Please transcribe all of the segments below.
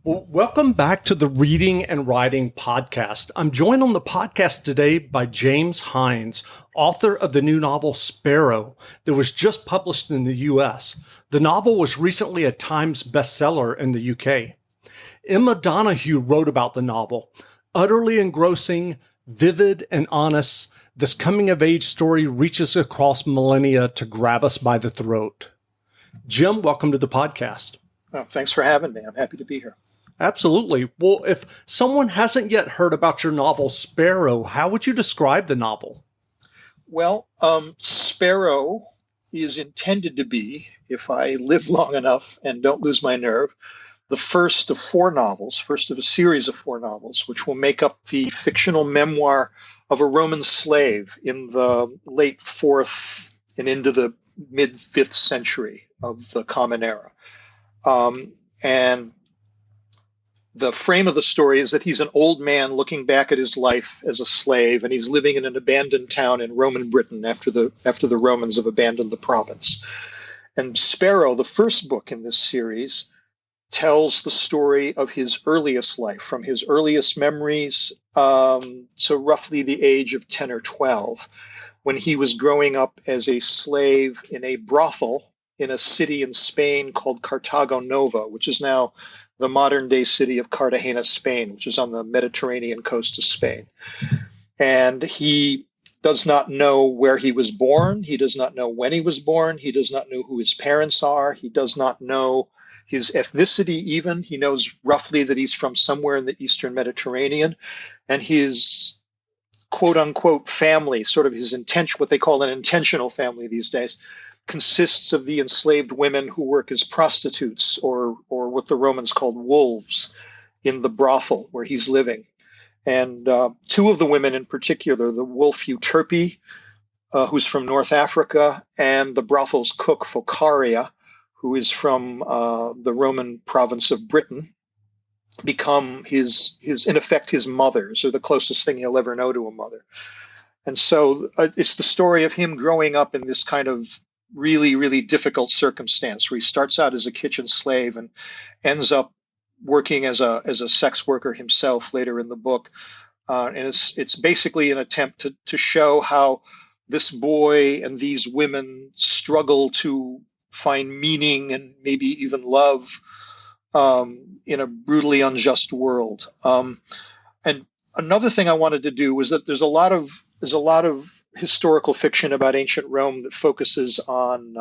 Well, welcome back to the Reading and Writing Podcast. I'm joined on the podcast today by James Hynes, author of the new novel Sparrow that was just published in the US. The novel was recently a Times bestseller in the UK. Emma Donoghue wrote about the novel. Utterly engrossing, vivid, and honest, this coming-of-age story reaches across millennia to grab us by the throat. Jim, welcome to the podcast. Oh, thanks for having me. I'm happy to be here. Absolutely. Well, if someone hasn't yet heard about your novel, Sparrow, how would you describe the novel? Well, Sparrow is intended to be, if I live long enough and don't lose my nerve, the first of a series of four novels, which will make up the fictional memoir of a Roman slave in the late 4th and into the mid 5th century of the Common Era. And the frame of the story is that he's an old man looking back at his life as a slave, and he's living in an abandoned town in Roman Britain after the Romans have abandoned the province. And Sparrow, the first book in this series, tells the story of his earliest life, from his earliest memories to roughly the age of 10 or 12, when he was growing up as a slave in a brothel in a city in Spain called Cartago Nova, which is now the modern-day city of Cartagena, Spain, which is on the Mediterranean coast of Spain. And he does not know where he was born. He does not know when he was born. He does not know who his parents are. He does not know his ethnicity even. He knows roughly that he's from somewhere in the Eastern Mediterranean. And his quote-unquote family, sort of his what they call an intentional family these days, consists of the enslaved women who work as prostitutes or what the Romans called wolves in the brothel where he's living. And two of the women in particular, the wolf Euterpe, who's from North Africa, and the brothel's cook Focaria, who is from the Roman province of Britain, become his in effect his mothers, or the closest thing he'll ever know to a mother. And so it's the story of him growing up in this kind of really, really difficult circumstance where he starts out as a kitchen slave and ends up working as a sex worker himself later in the book. And it's basically an attempt to show how this boy and these women struggle to find meaning and maybe even love in a brutally unjust world. And another thing I wanted to do was that there's a lot of historical fiction about ancient Rome that focuses on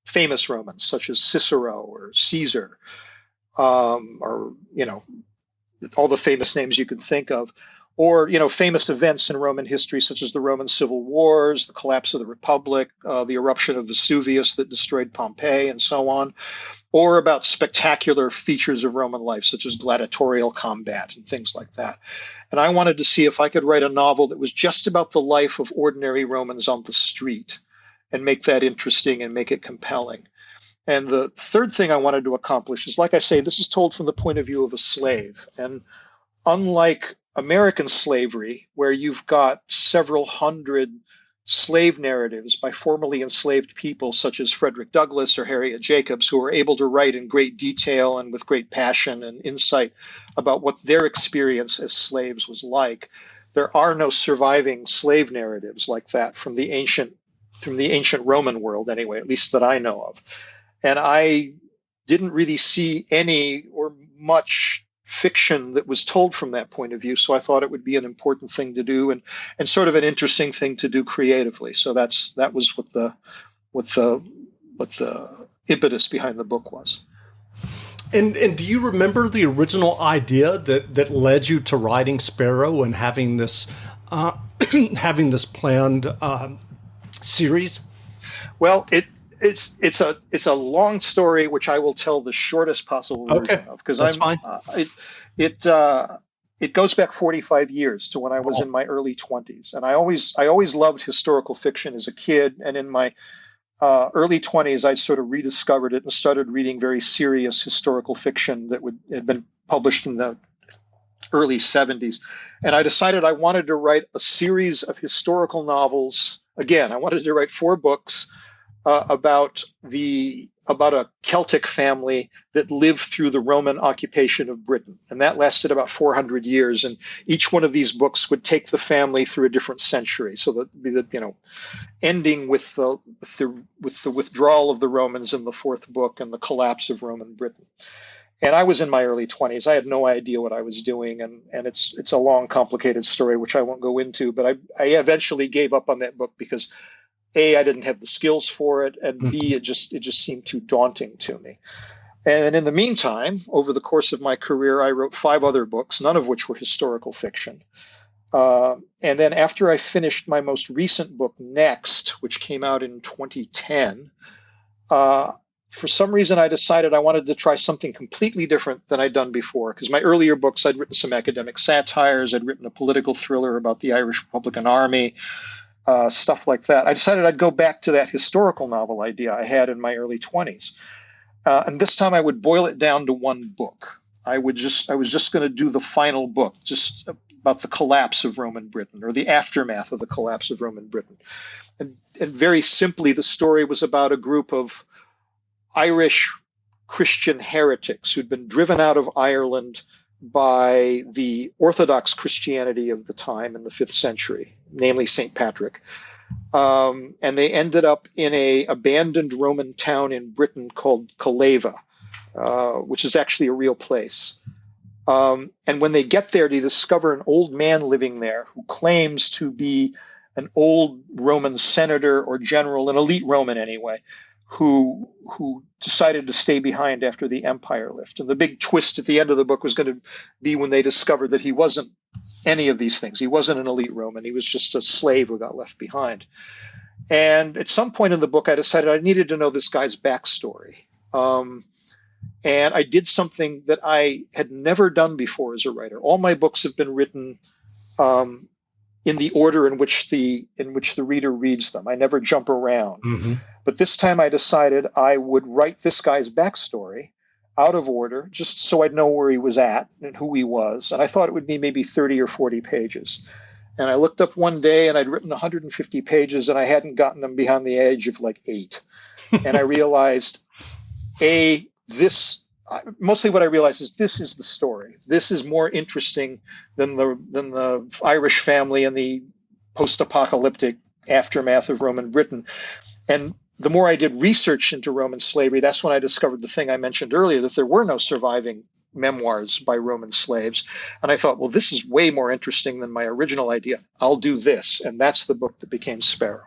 famous Romans, such as Cicero or Caesar, or all the famous names you can think of, or famous events in Roman history, such as the Roman civil wars, the collapse of the Republic, the eruption of Vesuvius that destroyed Pompeii, and so on, or about spectacular features of Roman life, such as gladiatorial combat and things like that. And I wanted to see if I could write a novel that was just about the life of ordinary Romans on the street and make that interesting and make it compelling. And the third thing I wanted to accomplish is, like I say, this is told from the point of view of a slave. And unlike American slavery, where you've got several hundred slave narratives by formerly enslaved people such as Frederick Douglass or Harriet Jacobs, who were able to write in great detail and with great passion and insight about what their experience as slaves was like. There are no surviving slave narratives like that from the ancient Roman world, anyway, at least that I know of. And I didn't really see any or much fiction that was told from that point of view. So I thought it would be an important thing to do and sort of an interesting thing to do creatively. So that was what the impetus behind the book was. And do you remember the original idea that led you to writing Sparrow and having this planned series? Well, it's a long story, which I will tell the shortest possible version of, because that's fine. It goes back 45 years to when I was in my early 20s, and I always loved historical fiction as a kid, and in my early 20s I sort of rediscovered it and started reading very serious historical fiction that had been published in the early 70s, and I decided I wanted to write a series of historical novels. Again, I wanted to write 4 books about a Celtic family that lived through the Roman occupation of Britain, and that lasted about 400 years. And each one of these books would take the family through a different century, so that ending with the withdrawal of the Romans in the fourth book and the collapse of Roman Britain. And I was in my early 20s. I had no idea what I was doing, and it's a long, complicated story which I won't go into. But I eventually gave up on that book because A, I didn't have the skills for it, and B, it just seemed too daunting to me. And in the meantime, over the course of my career, I wrote 5 other books, none of which were historical fiction. And then after I finished my most recent book, Next, which came out in 2010, for some reason I decided I wanted to try something completely different than I'd done before. Because my earlier books, I'd written some academic satires, I'd written a political thriller about the Irish Republican Army, stuff like that. I decided I'd go back to that historical novel idea I had in my early 20s. And this time I would boil it down to one book. I was just going to do the final book, just about the collapse of Roman Britain, or the aftermath of the collapse of Roman Britain. And very simply, the story was about a group of Irish Christian heretics who'd been driven out of Ireland by the Orthodox Christianity of the time in the 5th century, namely St. Patrick. And they ended up in a abandoned Roman town in Britain called Caleva, which is actually a real place. And when they get there, they discover an old man living there who claims to be an old Roman senator or general, an elite Roman anyway, who decided to stay behind after the empire left. And the big twist at the end of the book was going to be when they discovered that he wasn't any of these things. He wasn't an elite Roman. He was just a slave who got left behind. And at some point in the book, I decided I needed to know this guy's backstory. And I did something that I had never done before as a writer. All my books have been written in the order in which the reader reads them. I never jump around. Mm-hmm. But this time I decided I would write this guy's backstory out of order, just so I'd know where he was at and who he was. And I thought it would be maybe 30 or 40 pages. And I looked up one day and I'd written 150 pages and I hadn't gotten them beyond the age of like 8. And I realized, mostly what I realized is this is the story. This is more interesting than the Irish family and the post-apocalyptic aftermath of Roman Britain. And the more I did research into Roman slavery, that's when I discovered the thing I mentioned earlier, that there were no surviving memoirs by Roman slaves. And I thought, well, this is way more interesting than my original idea. I'll do this. And that's the book that became Sparrow.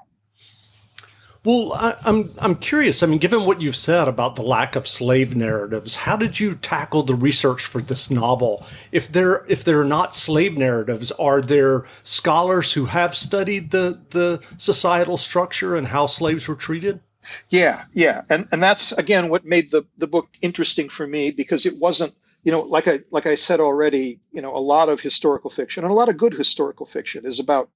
Well, I'm curious. I mean, given what you've said about the lack of slave narratives, how did you tackle the research for this novel? If there are not slave narratives, are there scholars who have studied the societal structure and how slaves were treated? Yeah. And that's, again, what made the book interesting for me, because it wasn't, like I said already, a lot of historical fiction and a lot of good historical fiction is about,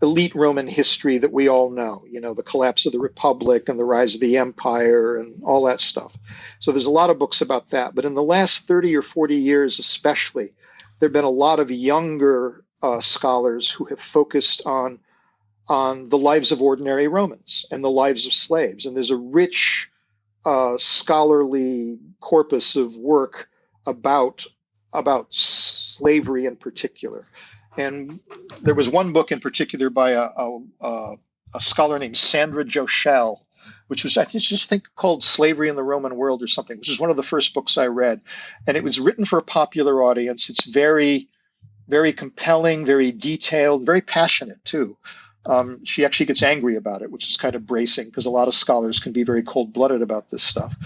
elite Roman history that we all know, the collapse of the Republic and the rise of the empire and all that stuff. So there's a lot of books about that. But in the last 30 or 40 years, especially, there have been a lot of younger scholars who have focused on the lives of ordinary Romans and the lives of slaves. And there's a rich scholarly corpus of work about slavery in particular. And there was one book in particular by a scholar named Sandra Joschel, which was, I think called Slavery in the Roman World or something, which is one of the first books I read. And it was written for a popular audience. It's very, very compelling, very detailed, very passionate too. She actually gets angry about it, which is kind of bracing because a lot of scholars can be very cold-blooded about this stuff.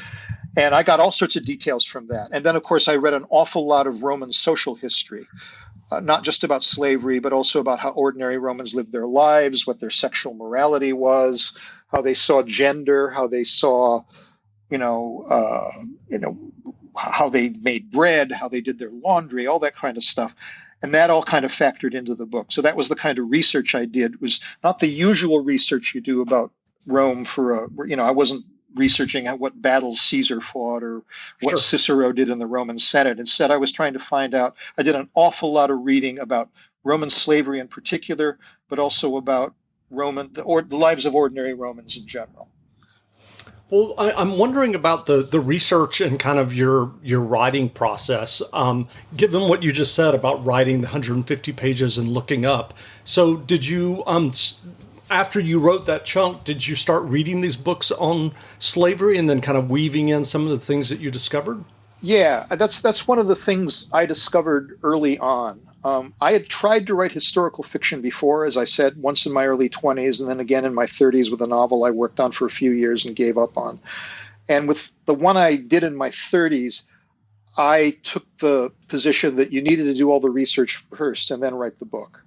And I got all sorts of details from that. And then, of course, I read an awful lot of Roman social history. Not just about slavery, but also about how ordinary Romans lived their lives, what their sexual morality was, how they saw gender, how they saw, how they made bread, how they did their laundry, all that kind of stuff. And that all kind of factored into the book. So that was the kind of research I did. It was not the usual research you do about Rome I wasn't researching what battles Caesar fought or what Sure. Cicero did in the Roman Senate. Instead, I was trying to find out, I did an awful lot of reading about Roman slavery in particular, but also about the lives of ordinary Romans in general. Well, I'm wondering about the research and kind of your writing process. Given what you just said about writing the 150 pages and looking up, so did you after you wrote that chunk, did you start reading these books on slavery and then kind of weaving in some of the things that you discovered? Yeah, that's one of the things I discovered early on. I had tried to write historical fiction before, as I said, once in my early 20s, and then again in my 30s with a novel I worked on for a few years and gave up on. And with the one I did in my 30s, I took the position that you needed to do all the research first and then write the book.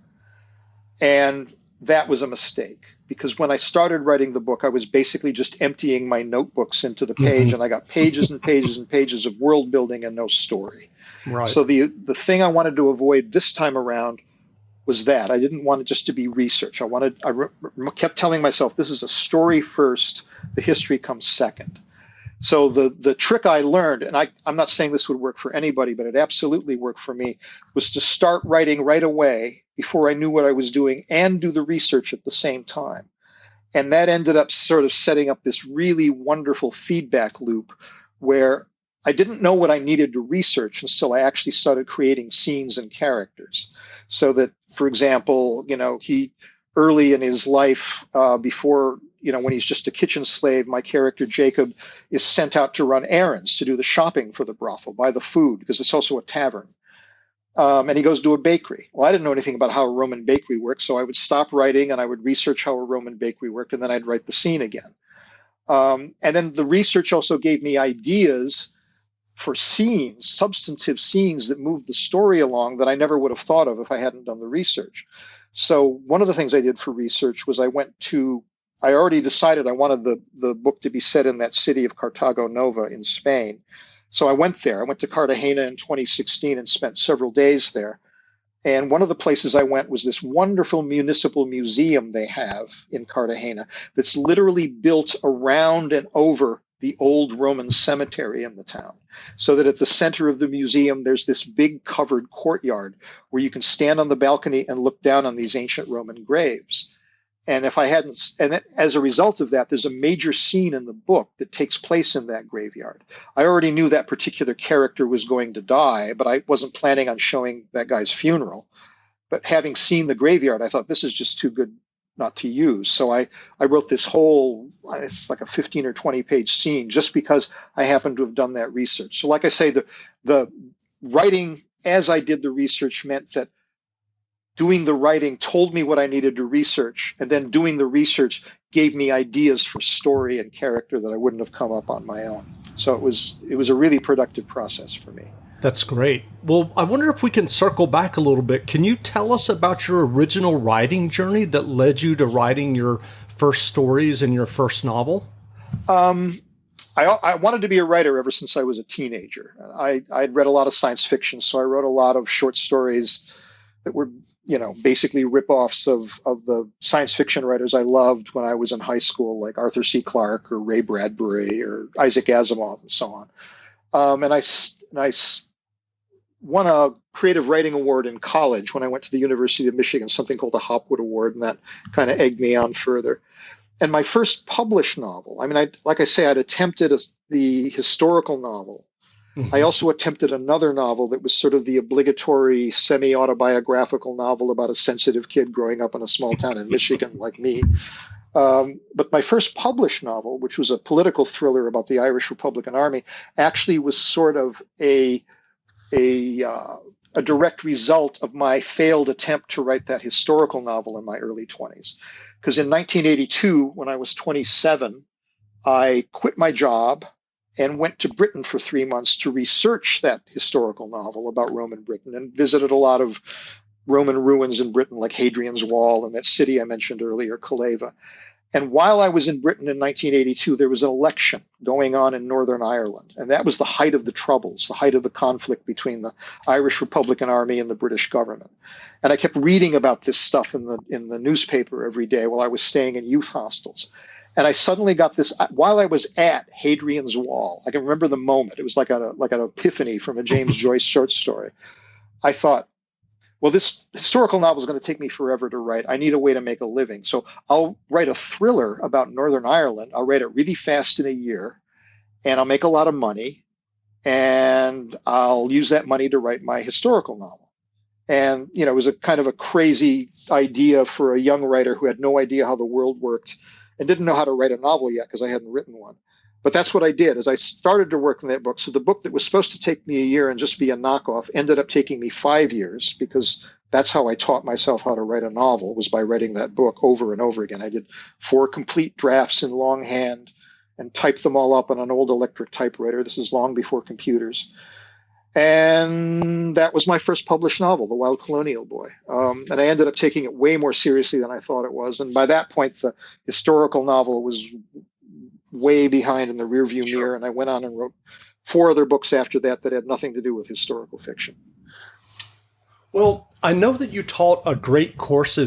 And that was a mistake because when I started writing the book, I was basically just emptying my notebooks into the page, Hmm. and I got pages and pages and pages of world building and no story. Right. So the thing I wanted to avoid this time around was that I didn't want it just to be research. Kept telling myself this is a story first, the history comes second. So the trick I learned, and I'm not saying this would work for anybody, but it absolutely worked for me, was to start writing right away before I knew what I was doing and do the research at the same time. And that ended up sort of setting up this really wonderful feedback loop where I didn't know what I needed to research until I actually started creating scenes and characters. So that, for example, he early in his life, before, when he's just a kitchen slave, my character Jacob is sent out to run errands, to do the shopping for the brothel, buy the food, because it's also a tavern. And he goes to a bakery. Well, I didn't know anything about how a Roman bakery worked, so I would stop writing and I would research how a Roman bakery worked, and then I'd write the scene again. And then the research also gave me ideas for scenes, substantive scenes that move the story along that I never would have thought of if I hadn't done the research. So one of the things I did for research was I already decided I wanted the book to be set in that city of Cartago Nova in Spain. So I went there. I went to Cartagena in 2016 and spent several days there. And one of the places I went was this wonderful municipal museum they have in Cartagena that's literally built around and over the old Roman cemetery in the town. So that at the center of the museum, there's this big covered courtyard where you can stand on the balcony and look down on these ancient Roman graves. And if I hadn't, and as a result of that, there's a major scene in the book that takes place in that graveyard. I already knew that particular character was going to die, but I wasn't planning on showing that guy's funeral. But having seen the graveyard, I thought this is just too good not to use. So I wrote this whole, it's like a 15 or 20 page scene just because I happened to have done that research. So like I say, the writing as I did the research meant that doing the writing told me what I needed to research, and then doing the research gave me ideas for story and character that I wouldn't have come up on my own. So it was a really productive process for me. That's great. Well, I wonder if we can circle back a little bit. Can you tell us about your original writing journey that led you to writing your first stories and your first novel? Um, I wanted to be a writer ever since I was a teenager. I'd read a lot of science fiction, so I wrote a lot of short stories that were, basically ripoffs of the science fiction writers I loved when I was in high school, like Arthur C. Clarke or Ray Bradbury or Isaac Asimov and so on. And I won a creative writing award in college when I went to the University of Michigan, something called the Hopwood Award, and that kind of egged me on further. And my first published novel, I mean, like I say, I'd attempted the historical novel. I Hmm. also attempted another novel that was sort of the obligatory semi-autobiographical novel about a sensitive kid growing up in a small town in Michigan like me. But my first published novel, which was a political thriller about the Irish Republican Army, actually was sort of a, uh, a direct result of my failed attempt to write that historical novel in my early 20s. Because in 1982, when I was 27, I quit my job and went to Britain for 3 months to research that historical novel about Roman Britain and visited a lot of Roman ruins in Britain, like Hadrian's Wall and that city I mentioned earlier, Caleva. And while I was in Britain in 1982, there was an election going on in Northern Ireland. And that was the height of the Troubles, the height of the conflict between the Irish Republican Army and the British government. And I kept reading about this stuff in the newspaper every day while I was staying in youth hostels. And I suddenly got this while I was at Hadrian's Wall. I can remember the moment. It was like an epiphany from a James Joyce short story. I thought, well, this historical novel is going to take me forever to write. I need a way to make a living. So I'll write a thriller about Northern Ireland. I'll write it really fast in a year, and I'll make a lot of money, and I'll use that money to write my historical novel. And, it was a kind of a crazy idea for a young writer who had no idea how the world worked and didn't know how to write a novel yet because I hadn't written one. But that's what I did as I started to work on that book. So the book that was supposed to take me a year and just be a knockoff ended up taking me 5 years, because that's how I taught myself how to write a novel, was by writing that book over and over again. I did 4 complete drafts in longhand and typed them all up on an old electric typewriter. This is long before computers. And that was my first published novel, The Wild Colonial Boy. And I ended up taking it way more seriously than I thought it was. And by that point, the historical novel was way behind in the rearview mirror. And I went on and wrote 4 other books after that that had nothing to do with historical fiction. Well, I know that you taught a great course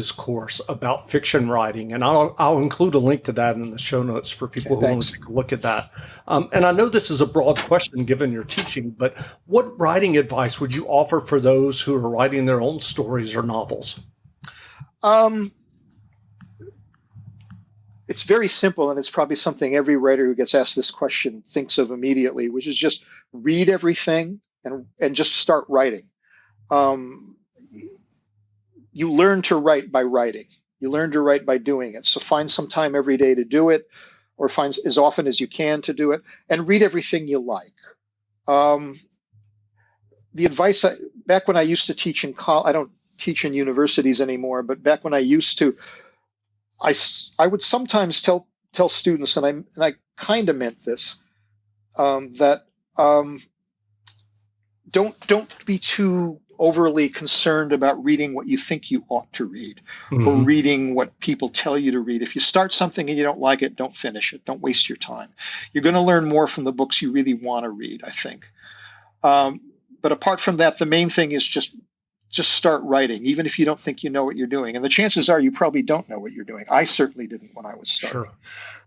about fiction writing, and I'll include a link to that in the show notes for people who want to take a look at that. And I know this is a broad question given your teaching, but what writing advice would you offer for those who are writing their own stories or novels? It's very simple, and it's probably something every writer who gets asked this question thinks of immediately, which is just read everything and just start writing. You learn to write by writing. You learn to write by doing it. So find some time every day to do it, or find as often as you can to do it, and read everything you like. The advice, back when I used to teach in college, I don't teach in universities anymore, but back when I used to, I would sometimes tell students, and I kind of meant this, that don't be too overly concerned about reading what you think you ought to read, or reading what people tell you to read. If you start something and you don't like it, don't finish it. Don't waste your time. You're going to learn more from the books you really want to read, I think. But apart from that, the main thing is just start writing, even if you don't think you know what you're doing. And the chances are you probably don't know what you're doing. I certainly didn't when I was starting.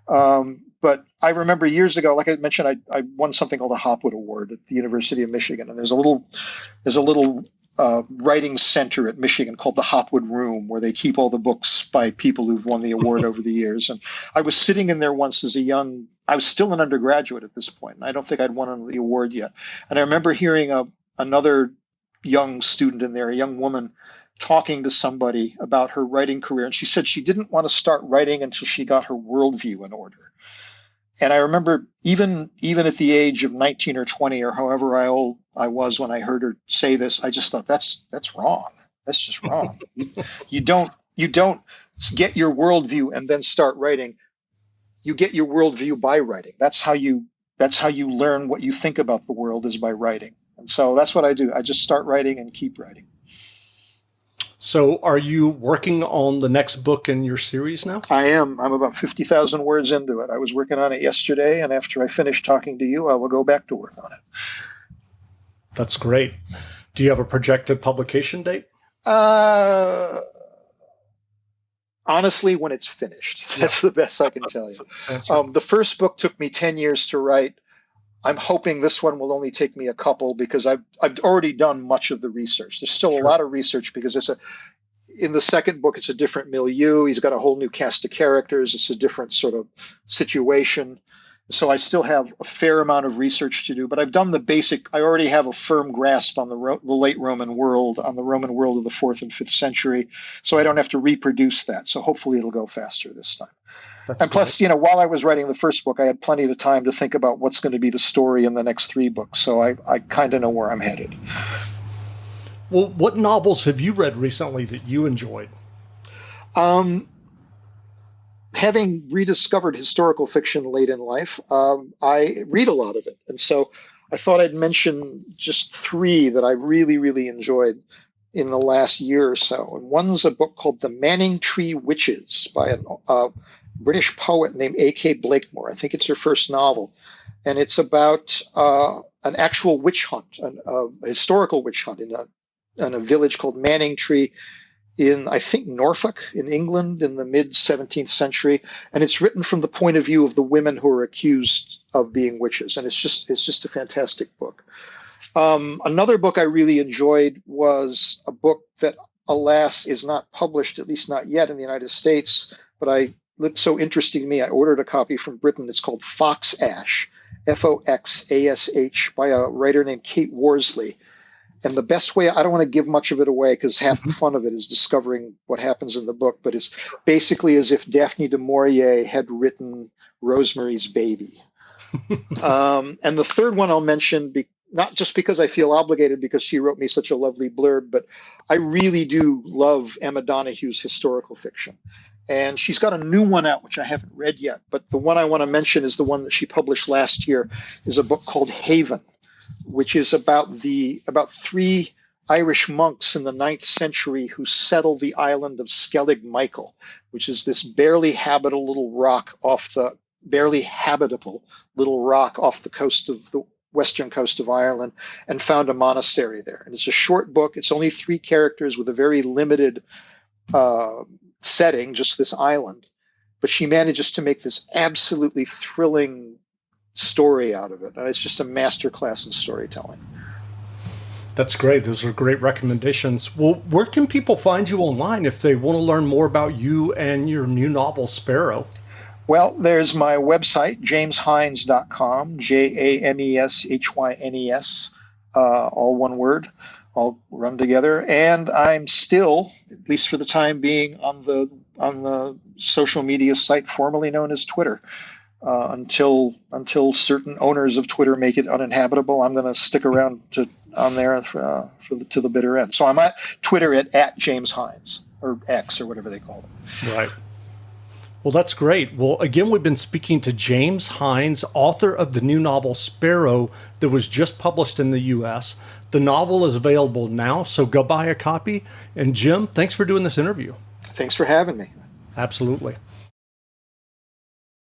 Sure. But I remember years ago, like I mentioned, I won something called a Hopwood Award at the University of Michigan. And there's a little writing center at Michigan called the Hopwood Room, where they keep all the books by people who've won the award over the years. And I was sitting in there once I was still an undergraduate at this point, and I don't think I'd won the award yet. And I remember hearing another young student in there, a young woman, talking to somebody about her writing career. And she said she didn't want to start writing until she got her worldview in order. And I remember even at the age of 19 or 20 or however old I was when I heard her say this, I just thought that's wrong. That's just wrong. You don't get your worldview and then start writing. You get your worldview by writing. That's how you learn what you think about the world, is by writing. And so that's what I do. I just start writing and keep writing. So are you working on the next book in your series now? I am. I'm about 50,000 words into it. I was working on it yesterday, and after I finish talking to you, I will go back to work on it. That's great. Do you have a projected publication date? Honestly, when it's finished. That's the best I can tell you. The first book took me 10 years to write. I'm hoping this one will only take me a couple, because I've already done much of the research. There's still a lot of research, because in the second book, it's a different milieu. He's got a whole new cast of characters. It's a different sort of situation. So I still have a fair amount of research to do, but I've done the basic. I already have a firm grasp on the late Roman world, on the Roman world of the 4th and 5th century. So I don't have to reproduce that. So hopefully it'll go faster this time. And plus, while I was writing the first book, I had plenty of time to think about what's going to be the story in the next 3 books. So I kind of know where I'm headed. Well, what novels have you read recently that you enjoyed? Having rediscovered historical fiction late in life, I read a lot of it. And so I thought I'd mention just 3 that I really, really enjoyed in the last year or so. And one's a book called The Manningtree Witches by a British poet named A.K. Blakemore. I think it's her first novel. And it's about an actual witch hunt, a historical witch hunt in a village called Manningtree in, I think, Norfolk in England in the mid-17th century. And it's written from the point of view of the women who are accused of being witches. And it's just a fantastic book. Another book I really enjoyed was a book that, alas, is not published, at least not yet in the United States, but I looked so interesting to me, I ordered a copy from Britain. It's called Fox Ash, Foxash, by a writer named Kate Worsley. And the best way, I don't want to give much of it away because half the fun of it is discovering what happens in the book, but it's basically as if Daphne du Maurier had written Rosemary's Baby. And the third one I'll mention, not just because I feel obligated because she wrote me such a lovely blurb, but I really do love Emma Donohue's historical fiction. And she's got a new one out, which I haven't read yet. But the one I want to mention is the one that she published last year, is a book called Haven, which is about three Irish monks in the 9th century who settled the island of Skellig Michael, which is this barely habitable little rock off the coast of the western coast of Ireland, and found a monastery there. And it's a short book. It's only 3 characters with a very limited setting, just this island. But she manages to make this absolutely thrilling story out of it. And it's just a masterclass in storytelling. That's great. Those are great recommendations. Well, where can people find you online if they want to learn more about you and your new novel, Sparrow? Well, there's my website, jameshynes.com, JAMESHYNES, all one word, all run together. And I'm still, at least for the time being, on the social media site formerly known as Twitter. Until certain owners of Twitter make it uninhabitable, I'm going to stick around on there to the bitter end. So I'm at Twitter at James Hynes, or X, or whatever they call it. Right. Well, that's great. Well, again, we've been speaking to James Hynes, author of the new novel Sparrow that was just published in the U.S. The novel is available now, so go buy a copy. And Jim, thanks for doing this interview. Thanks for having me. Absolutely.